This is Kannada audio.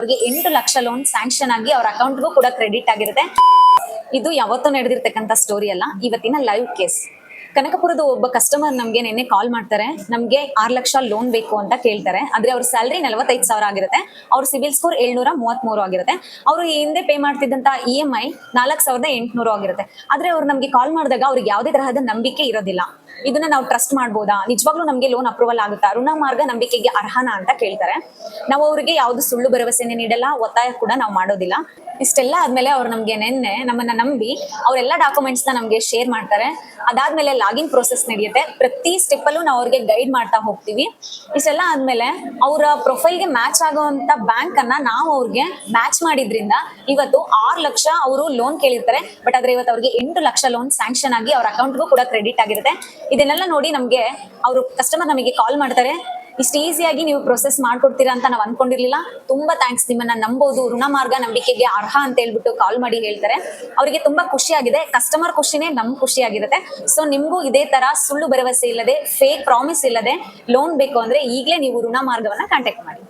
ಅವ್ರಿಗೆ 8 ಲಕ್ಷ ಲೋನ್ ಸ್ಯಾಂಕ್ಷನ್ ಆಗಿ ಅವ್ರ ಅಕೌಂಟ್ಗೂ ಕೂಡ ಕ್ರೆಡಿಟ್ ಆಗಿರುತ್ತೆ. ಇದು ಯಾವತ್ತೂ ನಡೆದಿರ್ತಕ್ಕಂಥ ಸ್ಟೋರಿ ಅಲ್ಲ, ಇವತ್ತಿನ ಲೈವ್ ಕೇಸ್. ಕನಕಪುರದ ಒಬ್ಬ ಕಸ್ಟಮರ್ ನಮ್ಗೆ ನಿನ್ನೆ ಕಾಲ್ ಮಾಡ್ತಾರೆ, ನಮ್ಗೆ 6 ಲಕ್ಷ ಲೋನ್ ಬೇಕು ಅಂತ ಕೇಳ್ತಾರೆ. ಆದ್ರೆ ಅವ್ರ ಸ್ಯಾಲ್ರಿ 45,000 ಆಗಿರುತ್ತೆ, ಅವ್ರ ಸಿಬಿಲ್ ಸ್ಕೋರ್ 733 ಆಗಿರುತ್ತೆ. ಅವರು ಹಿಂದೆ ಪೇ ಮಾಡ್ತಿದ್ದಂತ EMI 4,800 ಆಗಿರುತ್ತೆ. ಆದ್ರೆ ಅವ್ರು ನಮ್ಗೆ ಕಾಲ್ ಮಾಡಿದಾಗ ಅವ್ರಿಗೆ ಯಾವುದೇ ತರಹದ ನಂಬಿಕೆ ಇರೋದಿಲ್ಲ. ಇದನ್ನ ನಾವು ಟ್ರಸ್ಟ್ ಮಾಡ್ಬೋದಾ, ನಿಜವಾಗ್ಲೂ ನಮ್ಗೆ ಲೋನ್ ಅಪ್ರೂವಲ್ ಆಗುತ್ತಾ, ಋಣ ಮಾರ್ಗ ನಂಬಿಕೆಗೆ ಅರ್ಹನ ಅಂತ ಕೇಳ್ತಾರೆ. ನಾವು ಅವ್ರಿಗೆ ಯಾವ್ದು ಸುಳ್ಳು ಭರವಸೆನೆ ನೀಡಲ್ಲ, ಒತ್ತಾಯ ಕೂಡ ನಾವು ಮಾಡೋದಿಲ್ಲ. ಇಷ್ಟೆಲ್ಲ ಆದ್ಮೇಲೆ ಅವ್ರು ನಮ್ಗೆ ನಿನ್ನೆ ನಮ್ಮನ್ನ ನಂಬಿ ಅವರೆಲ್ಲ ಡಾಕ್ಯುಮೆಂಟ್ಸ್ ನ ನಮ್ಗೆ ಶೇರ್ ಮಾಡ್ತಾರೆ. ಅದಾದ್ಮೇಲೆ ಲಾಗಿನ್ ಪ್ರೋಸೆಸ್ ನಡೆಯುತ್ತೆ. ಪ್ರತಿ ಸ್ಟೆಪ್ ಅಲ್ಲೂ ನಾವು ಅವ್ರಿಗೆ ಗೈಡ್ ಮಾಡ್ತಾ ಹೋಗ್ತೀವಿ. ಇಷ್ಟೆಲ್ಲ ಆದ್ಮೇಲೆ ಅವರ ಪ್ರೊಫೈಲ್ಗೆ ಮ್ಯಾಚ್ ಆಗುವಂತ ಬ್ಯಾಂಕ್ ಅನ್ನ ನಾವು ಅವ್ರಿಗೆ ಮ್ಯಾಚ್ ಮಾಡಿದ್ರಿಂದ ಇವತ್ತು 6 ಲಕ್ಷ ಅವರು ಲೋನ್ ಕೇಳಿರ್ತಾರೆ. ಬಟ್ ಆದ್ರೆ ಇವತ್ತು ಅವ್ರಿಗೆ 8 ಲಕ್ಷ ಲೋನ್ ಸ್ಯಾಂಕ್ಷನ್ ಆಗಿ ಅವ್ರ ಅಕೌಂಟ್ಗೂ ಕೂಡ ಕ್ರೆಡಿಟ್ ಆಗಿರುತ್ತೆ. ಇದನ್ನೆಲ್ಲ ನೋಡಿ ನಮ್ಗೆ ಅವರು ಕಸ್ಟಮರ್ ನಮಗೆ ಕಾಲ್ ಮಾಡ್ತಾರೆ, ಇಷ್ಟು ಈಸಿಯಾಗಿ ನೀವು ಪ್ರೊಸೆಸ್ ಮಾಡ್ಕೊಡ್ತೀರಾ ಅಂತ ನಾವು ಅನ್ಕೊಂಡಿರ್ಲಿಲ್ಲ, ತುಂಬಾ ಥ್ಯಾಂಕ್ಸ್, ನಿಮ್ಮನ್ನ ನಂಬೋದು ಋಣ ಮಾರ್ಗ ನಂಬಿಕೆಗೆ ಅರ್ಹ ಅಂತ ಹೇಳ್ಬಿಟ್ಟು ಕಾಲ್ ಮಾಡಿ ಹೇಳ್ತಾರೆ. ಅವರಿಗೆ ತುಂಬಾ ಖುಷಿ ಆಗಿದೆ. ಕಸ್ಟಮರ್ ಖುಷಿನೇ ನಮ್ ಖುಷಿ ಆಗಿರುತ್ತೆ. ಸೊ ನಿಮ್ಗೂ ಇದೇ ತರ ಸುಳ್ಳು ಭರವಸೆ ಇಲ್ಲದೆ, ಫೇಕ್ ಪ್ರಾಮಿಸ್ ಇಲ್ಲದೆ ಲೋನ್ ಬೇಕು ಅಂದ್ರೆ ಈಗಲೇ ನೀವು ಋಣ ಮಾರ್ಗವನ್ನ ಕಾಂಟ್ಯಾಕ್ಟ್ ಮಾಡಿ.